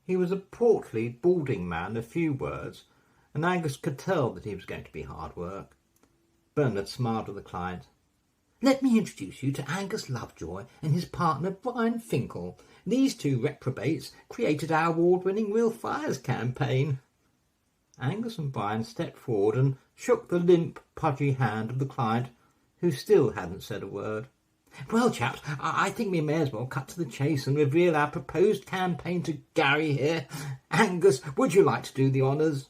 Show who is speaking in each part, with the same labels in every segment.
Speaker 1: He was a portly, balding man of few words, and Angus could tell that he was going to be hard work. Bernard smiled at the client. "Let me introduce you to Angus Lovejoy and his partner Brian Finkel. These two reprobates created our award-winning Real Fires campaign." Angus and Brian stepped forward and shook the limp, pudgy hand of the client, who still hadn't said a word. "Well, chaps, I think we may as well cut to the chase and reveal our proposed campaign to Gary here. Angus, would you like to do the honours?"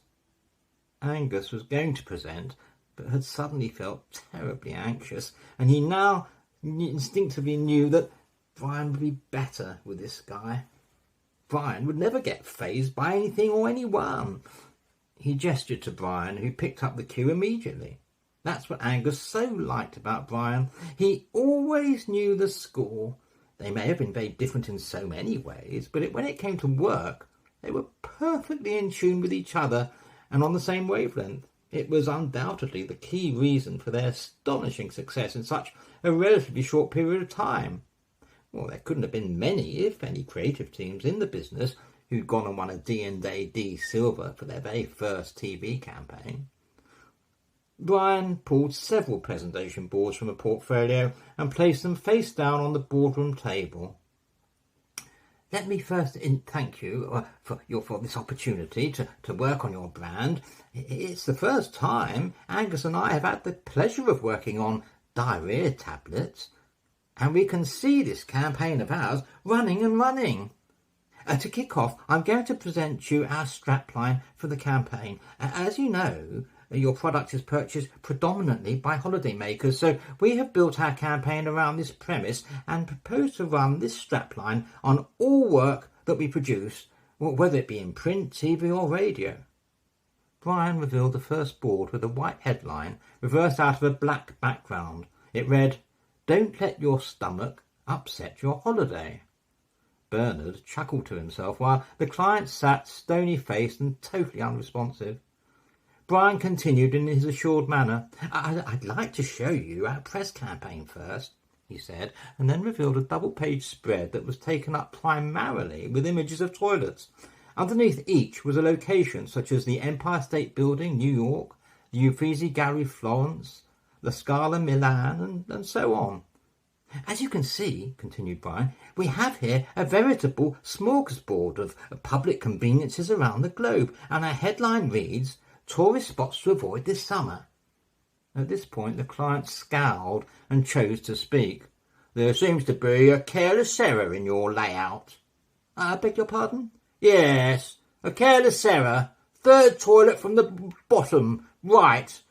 Speaker 1: Angus was going to present, but had suddenly felt terribly anxious, and he now instinctively knew that Brian would be better with this guy. Brian would never get fazed by anything or anyone. He gestured to Brian, who picked up the cue immediately. That's what Angus so liked about Brian. He always knew the score. They may have been very different in so many ways, but when it came to work, they were perfectly in tune with each other and on the same wavelength. It was undoubtedly the key reason for their astonishing success in such a relatively short period of time. Well, there couldn't have been many, if any, creative teams in the business who'd gone and won a D&AD Silver for their very first TV campaign. Brian pulled several presentation boards from a portfolio and placed them face down on the boardroom table. "Let me first thank you for this opportunity to work on your brand. It's the first time Angus and I have had the pleasure of working on diarrhea tablets, and we can see this campaign of ours running and running. To kick off, I'm going to present you our strapline for the campaign. As you know, your product is purchased predominantly by holidaymakers, so we have built our campaign around this premise and propose to run this strapline on all work that we produce, whether it be in print, TV or radio." Brian revealed the first board with a white headline reversed out of a black background. It read, "Don't let your stomach upset your holiday." Bernard chuckled to himself while the client sat stony-faced and totally unresponsive. Brian continued in his assured manner. I'd like to show you our press campaign first," he said, and then revealed a double-page spread that was taken up primarily with images of toilets. Underneath each was a location such as the Empire State Building, New York, the Uffizi Gallery, Florence, the Scala, Milan, and so on. "As you can see," continued Brian, "we have here a veritable smorgasbord of public conveniences around the globe, and our headline reads, 'Tourist spots to avoid this summer.'" At this point the client scowled and chose to speak. "There seems to be a careless error in your layout." "I beg your pardon?" "Yes, a careless error. Third toilet from the bottom, right.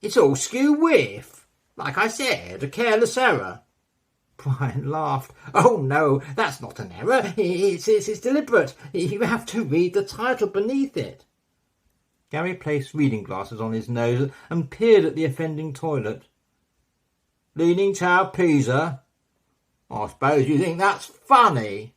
Speaker 1: It's all skew width. Like I said, a careless error." Brian laughed. "Oh no, that's not an error. It's deliberate. You have to read the title beneath it." Gary placed reading glasses on his nose and peered at the offending toilet. "Leaning Tower Pisa? I suppose you think that's funny."